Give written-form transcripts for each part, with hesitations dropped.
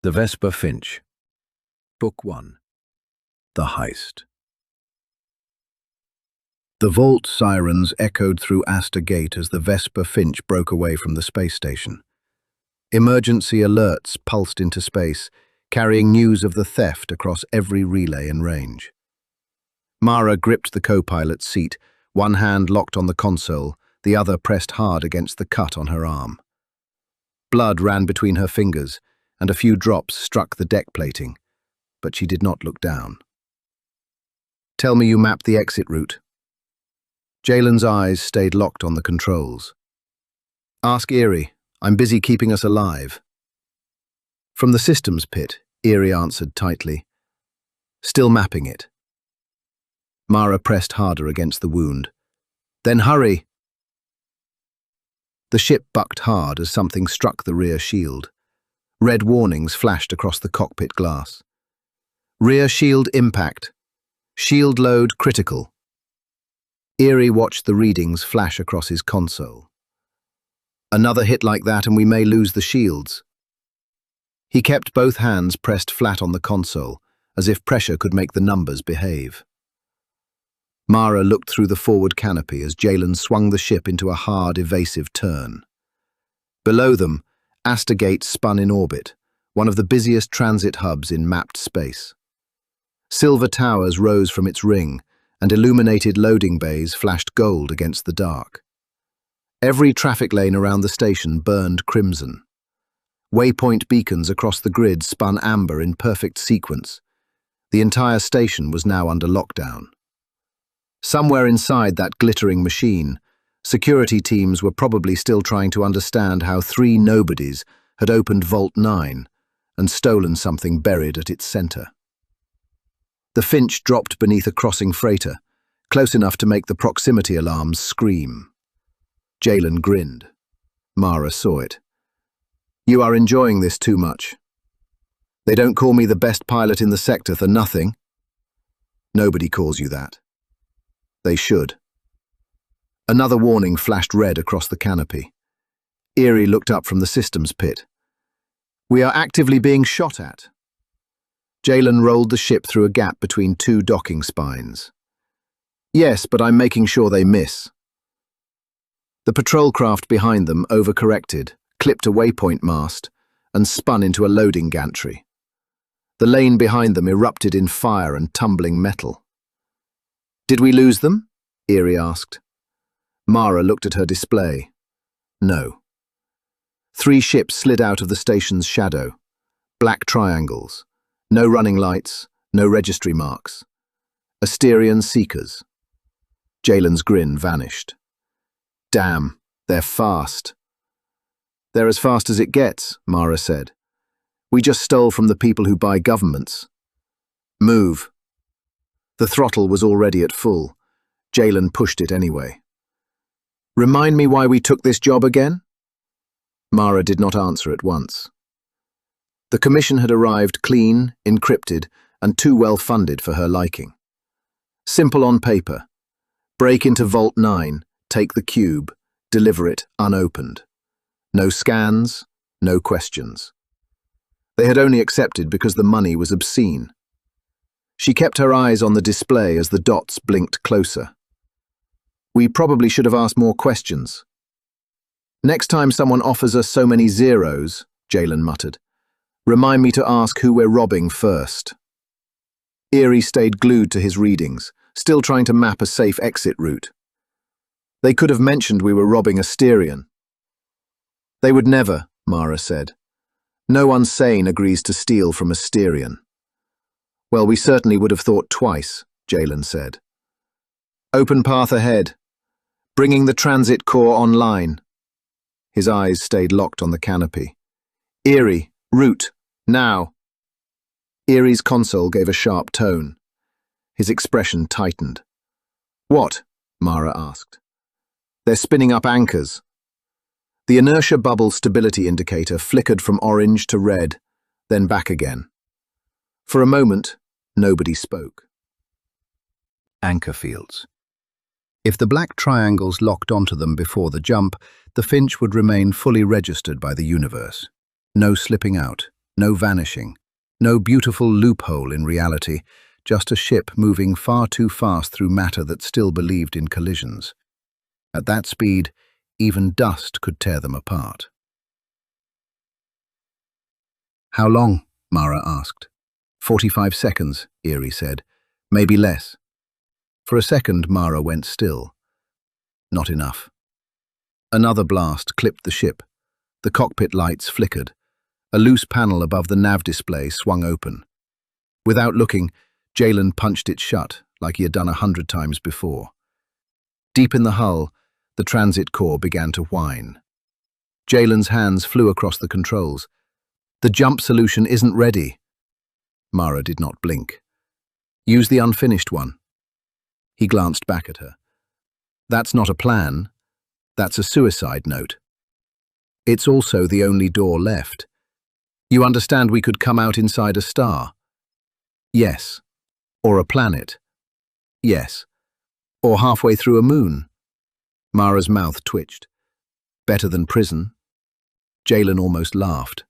The Vesper Finch. Book 1. The Heist. The vault sirens echoed through Aster Gate as the Vesper Finch broke away from the space station. Emergency alerts pulsed into space, carrying news of the theft across every relay and range. Mara gripped the co-pilot's seat, one hand locked on the console, the other pressed hard against the cut on her arm. Blood ran between her fingers, and a few drops struck the deck plating, but she did not look down. "Tell me you mapped the exit route." Jalen's eyes stayed locked on the controls. "Ask Erie. I'm busy keeping us alive." From the systems pit, Erie answered tightly. "Still mapping it." Mara pressed harder against the wound. "Then hurry!" The ship bucked hard as something struck the rear shield. Red warnings flashed across the cockpit glass. "Rear shield impact. Shield load critical." Erie watched the readings flash across his console. "Another hit like that and we may lose the shields." He kept both hands pressed flat on the console, as if pressure could make the numbers behave. Mara looked through the forward canopy as Jalen swung the ship into a hard, evasive turn. Below them, Aster Gate spun in orbit, one of the busiest transit hubs in mapped space. Silver towers rose from its ring, and illuminated loading bays flashed gold against the dark. Every traffic lane around the station burned crimson. Waypoint beacons across the grid spun amber in perfect sequence. The entire station was now under lockdown. Somewhere inside that glittering machine, security teams were probably still trying to understand how three nobodies had opened Vault 9 and stolen something buried at its center. The Finch dropped beneath a crossing freighter, close enough to make the proximity alarms scream. Jalen grinned. Mara saw it. "You are enjoying this too much. They don't call me the best pilot in the sector for nothing." "Nobody calls you that." "They should." Another warning flashed red across the canopy. Erie looked up from the systems pit. "We are actively being shot at." Jalen rolled the ship through a gap between two docking spines. "Yes, but I'm making sure they miss." The patrol craft behind them overcorrected, clipped a waypoint mast, and spun into a loading gantry. The lane behind them erupted in fire and tumbling metal. "Did we lose them?" Erie asked. Mara looked at her display. No. 3 ships slid out of the station's shadow. Black triangles. No running lights, no registry marks. Asterian seekers. Jalen's grin vanished. "Damn, they're fast." "They're as fast as it gets," Mara said. "We just stole from the people who buy governments." "Move." The throttle was already at full. Jalen pushed it anyway. "Remind me why we took this job again?" Mara did not answer at once. The commission had arrived clean, encrypted, and too well funded for her liking. Simple on paper. Break into Vault 9, take the cube, deliver it unopened. No scans, no questions. They had only accepted because the money was obscene. She kept her eyes on the display as the dots blinked closer. "We probably should have asked more questions." "Next time someone offers us so many zeros," Jalen muttered, "remind me to ask who we're robbing first." Erie stayed glued to his readings, still trying to map a safe exit route. "They could have mentioned we were robbing Asterian." "They would never," Mara said. "No one sane agrees to steal from Asterian." "Well, we certainly would have thought twice," Jalen said. "Open path ahead. Bringing the transit core online." His eyes stayed locked on the canopy. "Erie, route, now." Erie's console gave a sharp tone. His expression tightened. "What?" Mara asked. "They're spinning up anchors." The inertia bubble stability indicator flickered from orange to red, then back again. For a moment, nobody spoke. Anchor fields. If the black triangles locked onto them before the jump, the Finch would remain fully registered by the universe. No slipping out, No vanishing. No beautiful loophole in reality, just a ship moving far too fast through matter that still believed in collisions. At that speed, even dust could tear them apart. "How long?" Mara asked. 45 seconds, Eerie said. "Maybe less." For a second, Mara went still. Not enough. Another blast clipped the ship. The cockpit lights flickered. A loose panel above the nav display swung open. Without looking, Jalen punched it shut, like he had done 100 times before. Deep in the hull, the transit core began to whine. Jalen's hands flew across the controls. "The jump solution isn't ready." Mara did not blink. "Use the unfinished one." He glanced back at her. "That's not a plan. That's a suicide note. It's also the only door left. You understand we could come out inside a star?" "Yes." "Or a planet?" "Yes." "Or halfway through a moon?" Mara's mouth twitched. "Better than prison." Jalen almost laughed.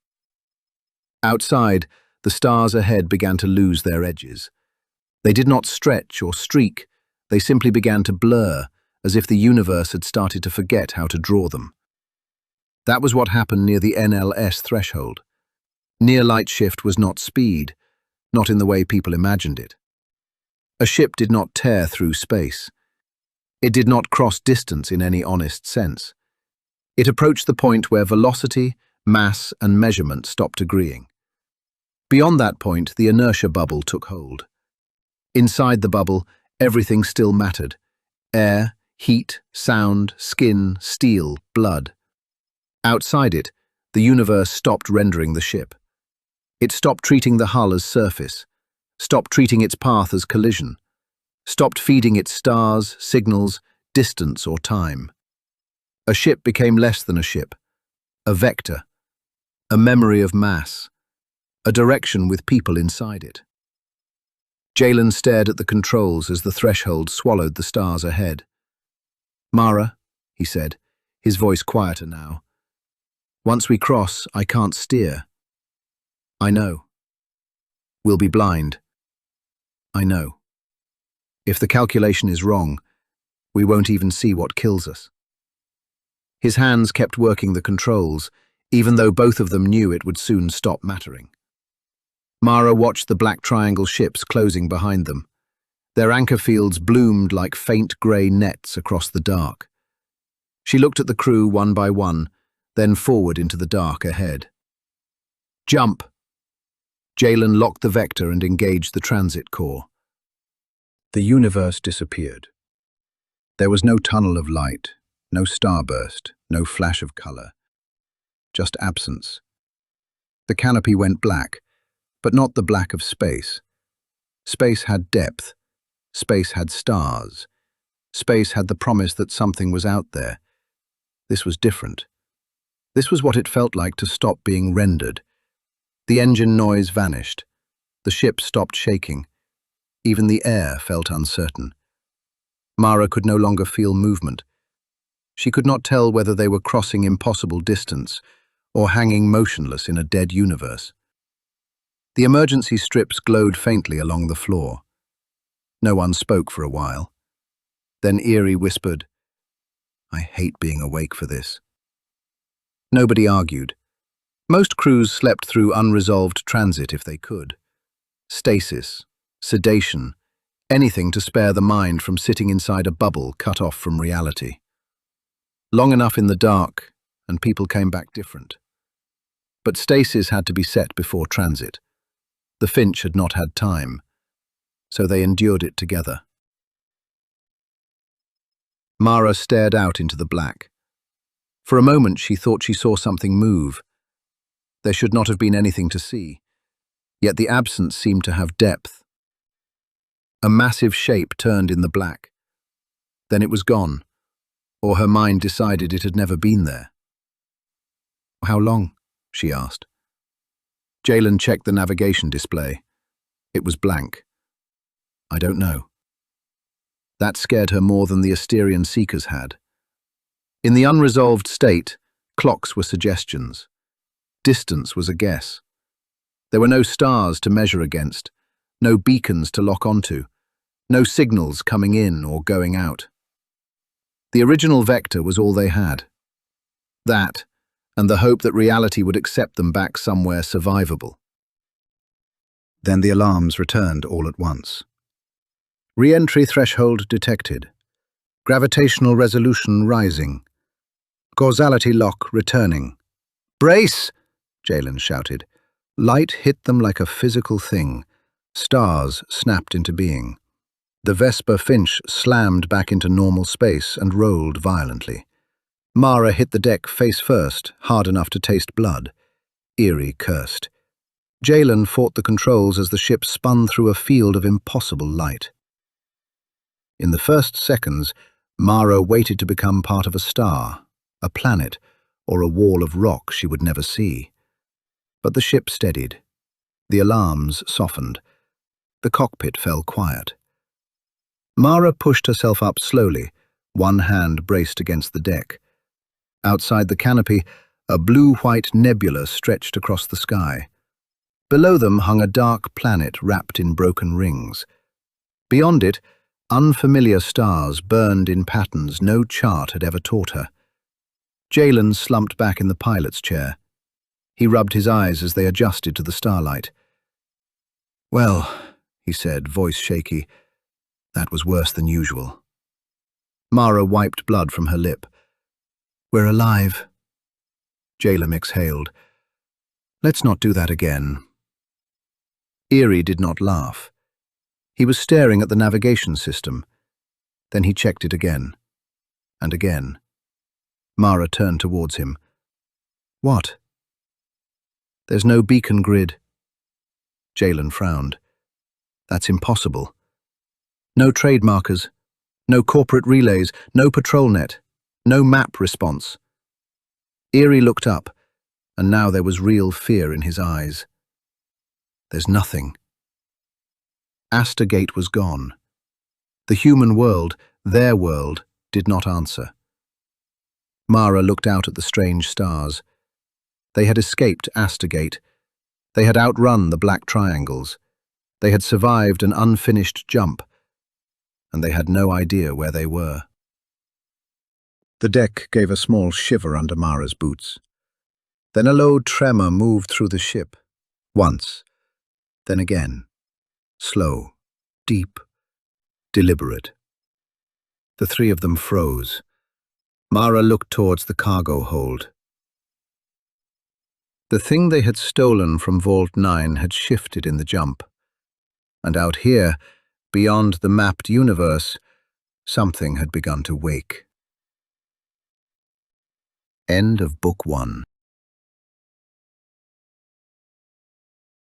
Outside, the stars ahead began to lose their edges. They did not stretch or streak. They simply began to blur, as if the universe had started to forget how to draw them. That was what happened near the NLS threshold. Near light shift was not speed, not in the way people imagined it. A ship did not tear through space. It did not cross distance in any honest sense. It approached the point where velocity, mass, and measurement stopped agreeing. Beyond that point, the inertia bubble took hold. Inside the bubble, everything still mattered. Air, heat, sound, skin, steel, blood. Outside it, the universe stopped rendering the ship. It stopped treating the hull as surface, stopped treating its path as collision, stopped feeding its stars, signals, distance, or time. A ship became less than a ship, a vector, a memory of mass, a direction with people inside it. Jalen stared at the controls as the threshold swallowed the stars ahead. "Mara," he said, his voice quieter now. "Once we cross, I can't steer." "I know." "We'll be blind." "I know. If the calculation is wrong, we won't even see what kills us." His hands kept working the controls, even though both of them knew it would soon stop mattering. Mara watched the black triangle ships closing behind them. Their anchor fields bloomed like faint grey nets across the dark. She looked at the crew one by one, then forward into the dark ahead. "Jump!" Jalen locked the vector and engaged the transit core. The universe disappeared. There was no tunnel of light, no starburst, no flash of color. Just absence. The canopy went black, but not the black of space. Space had depth. Space had stars. Space had the promise that something was out there. This was different. This was what it felt like to stop being rendered. The engine noise vanished. The ship stopped shaking. Even the air felt uncertain. Mara could no longer feel movement. She could not tell whether they were crossing impossible distance or hanging motionless in a dead universe. The emergency strips glowed faintly along the floor. No one spoke for a while. Then Eerie whispered, "I hate being awake for this." Nobody argued. Most crews slept through unresolved transit if they could. Stasis, sedation, anything to spare the mind from sitting inside a bubble cut off from reality. Long enough in the dark, and people came back different. But stasis had to be set before transit. The Finch had not had time, so they endured it together. Mara stared out into the black. For a moment she thought she saw something move. There should not have been anything to see, yet the absence seemed to have depth. A massive shape turned in the black. Then it was gone, or her mind decided it had never been there. "How long?" she asked. Jalen checked the navigation display. It was blank. "I don't know." That scared her more than the Asterian seekers had. In the unresolved state, clocks were suggestions. Distance was a guess. There were no stars to measure against, no beacons to lock onto, no signals coming in or going out. The original vector was all they had. That, and the hope that reality would accept them back somewhere survivable. Then the alarms returned all at once. Re-entry threshold detected. Gravitational resolution rising. Causality lock returning. "Brace!" Jalen shouted. Light hit them like a physical thing. Stars snapped into being. The Vesper Finch slammed back into normal space and rolled violently. Mara hit the deck face first, hard enough to taste blood. Eerie cursed. Jalen fought the controls as the ship spun through a field of impossible light. In the first seconds, Mara waited to become part of a star, a planet, or a wall of rock she would never see. But the ship steadied. The alarms softened. The cockpit fell quiet. Mara pushed herself up slowly, one hand braced against the deck. Outside the canopy, a blue-white nebula stretched across the sky. Below them hung a dark planet wrapped in broken rings. Beyond it, unfamiliar stars burned in patterns no chart had ever taught her. Jalen slumped back in the pilot's chair. He rubbed his eyes as they adjusted to the starlight. "Well," he said, voice shaky, "that was worse than usual." Mara wiped blood from her lip. "We're alive." Jalen exhaled. "Let's not do that again." Eerie did not laugh. He was staring at the navigation system. Then he checked it again. And again. Mara turned towards him. "What?" "There's no beacon grid." Jalen frowned. "That's impossible. No trade markers, no corporate relays, no patrol net, no map response." Eerie looked up, and now there was real fear in his eyes. "There's nothing." Aster Gate was gone. The human world, their world, did not answer. Mara looked out at the strange stars. They had escaped Aster Gate. They had outrun the black triangles. They had survived an unfinished jump. And they had no idea where they were. The deck gave a small shiver under Mara's boots. Then a low tremor moved through the ship. Once. Then again. Slow, deep, deliberate. The three of them froze. Mara looked towards the cargo hold. The thing they had stolen from Vault 9 had shifted in the jump. And out here, beyond the mapped universe, something had begun to wake. End of Book 1.